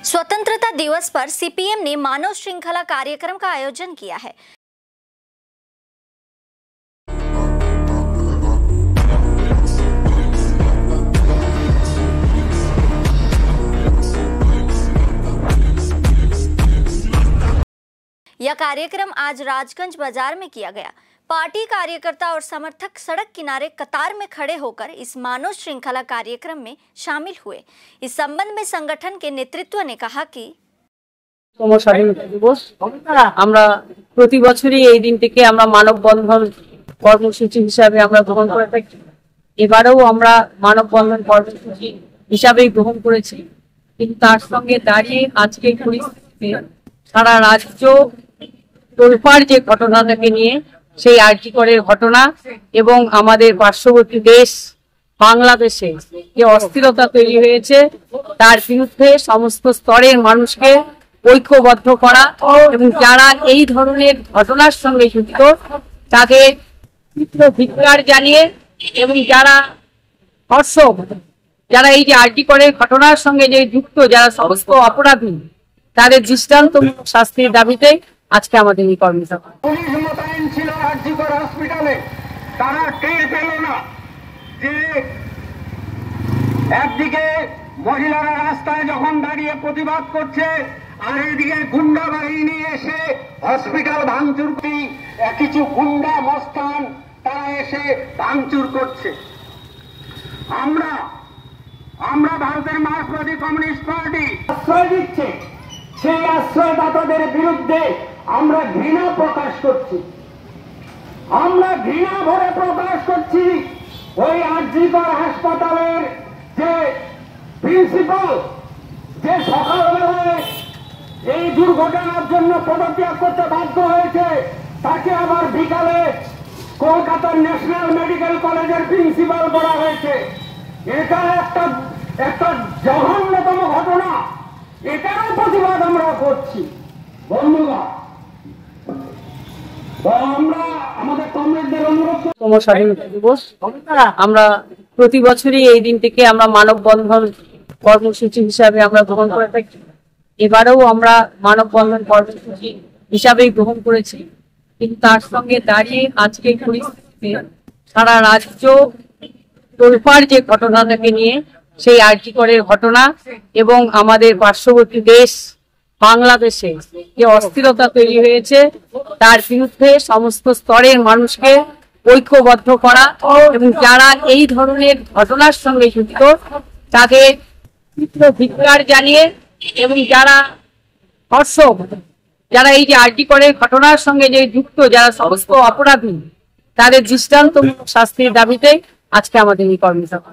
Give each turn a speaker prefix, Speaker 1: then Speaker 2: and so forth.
Speaker 1: स्वतंत्रता दिवस पर सीपीएम ने मानव श्रृंखला कार्यक्रम का आयोजन किया है। यह कार्यक्रम आज राजगंज बाजार में किया गया। पार्टी कार्यकर्ता और समर्थक सड़क किनारे कतार में खड़े होकर इस मानव श्रृंखला कार्यक्रम में शामिल हुए। इस संबंध में संगठन के नेतृत्व ने कहा कि
Speaker 2: স্বাধীনতা দিবস আমরা প্রতি বছরই এই দিনটিকে আমরা মানববন্ধন কর্মসূচি হিসাবে আমরা গ্রহণ করে থাকি। এবারেও আমরা মানববন্ধন কর্মসূচি হিসাবেই গ্রহণ করেছি, কিন্তু তার সঙ্গে দাঁড়িয়ে আজকে পরিস্থিতিতে সারা রাজ্য তোলপাড় যে ঘটনাটাকে নিয়ে সেই আরজিকরের ঘটনা এবং আমাদের পার্শ্ববর্তী দেশ বাংলাদেশে যে অস্থিরতা তৈরি হয়েছে তার বিরুদ্ধে সমস্ত স্তরের মানুষকে ঐক্যবদ্ধ করা এবং যারা এই ধরনের ঘটনার সঙ্গে যুক্ত তাদের তীব্র ধিক্কার জানিয়ে এবং যারা ধর্ষক, যারা এই যে আরজিকরের ঘটনার সঙ্গে যে যুক্ত, যারা সমস্ত অপরাধী তাদের দৃষ্টান্তমূলক শাস্তির দাবিতে আজকে আমাদের এই কর্মসভা।
Speaker 3: পুলিশ মোতায়েন ছিল আরজিকর হসপিটালে, তারা টের পেল না যে একদিকে মহিলারা রাস্তায় যখন দাঁড়িয়ে প্রতিবাদ করছে আর এদিকে গুন্ডা বাহিনী এসে হসপিটাল ভাঙচুর করে কিছু গুন্ডা মস্তান তারা এসে ভাঙচুর করছে। আমরা ভারতের মার্ক্সবাদী কমিউনিস্ট পার্টি আশ্রয় দিচ্ছে, সেই আশ্রয়দাতাদের বিরুদ্ধে আমরা ঘৃণা প্রকাশ করছি। আমরা ঘৃণা ভরে প্রকাশ করছি ওই আরজিকর হাসপাতালের যে প্রিন্সিপাল, যে সকালবেলায় এই দুর্ঘটনার জন্য পদত্যাগ করতে বাধ্য হয়েছে, তাকে আবার বিকালে কলকাতার ন্যাশনাল মেডিকেল কলেজের প্রিন্সিপাল করা হয়েছে। এটা একটা জঘন্যতম ঘটনা, এটারও প্রতিবাদ আমরা করছি। বন্ধুগণ, আমরা আমাদের কমরেডদের অনুরোধ
Speaker 2: স্বাধীনতা দিবস আমরা প্রতি বছরই এই দিনটিকে আমরা মানববন্ধন কর্মসূচি হিসাবে আমরা গ্রহণ করে থাকি। এবারেও আমরা মানববন্ধন কর্মসূচি হিসাবেই গ্রহণ করেছি, কিন্তু তার সঙ্গে দাঁড়িয়ে আজকে পরিস্থিতিতে সারা রাজ্য তোলপাড় যে ঘটনাটাকে নিয়ে সেই আরজিকরের ঘটনা এবং আমাদের পার্শ্ববর্তী দেশ বাংলাদেশে যে অস্থিরতা তৈরি হয়েছে তার বিরুদ্ধে সমস্ত স্তরের মানুষকে ঐক্যবদ্ধ করা এবং যারা এই ধরনের ঘটনার সঙ্গে যুক্ত তাদের তীব্র ধিক্কার জানিয়ে এবং যারা ধর্ষক, যারা এই যে আরজিকরের ঘটনার সঙ্গে যে যুক্ত, যারা সমস্ত অপরাধী তাদের দৃষ্টান্তমূলক শাস্তির দাবিতে আজকে আমাদের এই কর্মসভা।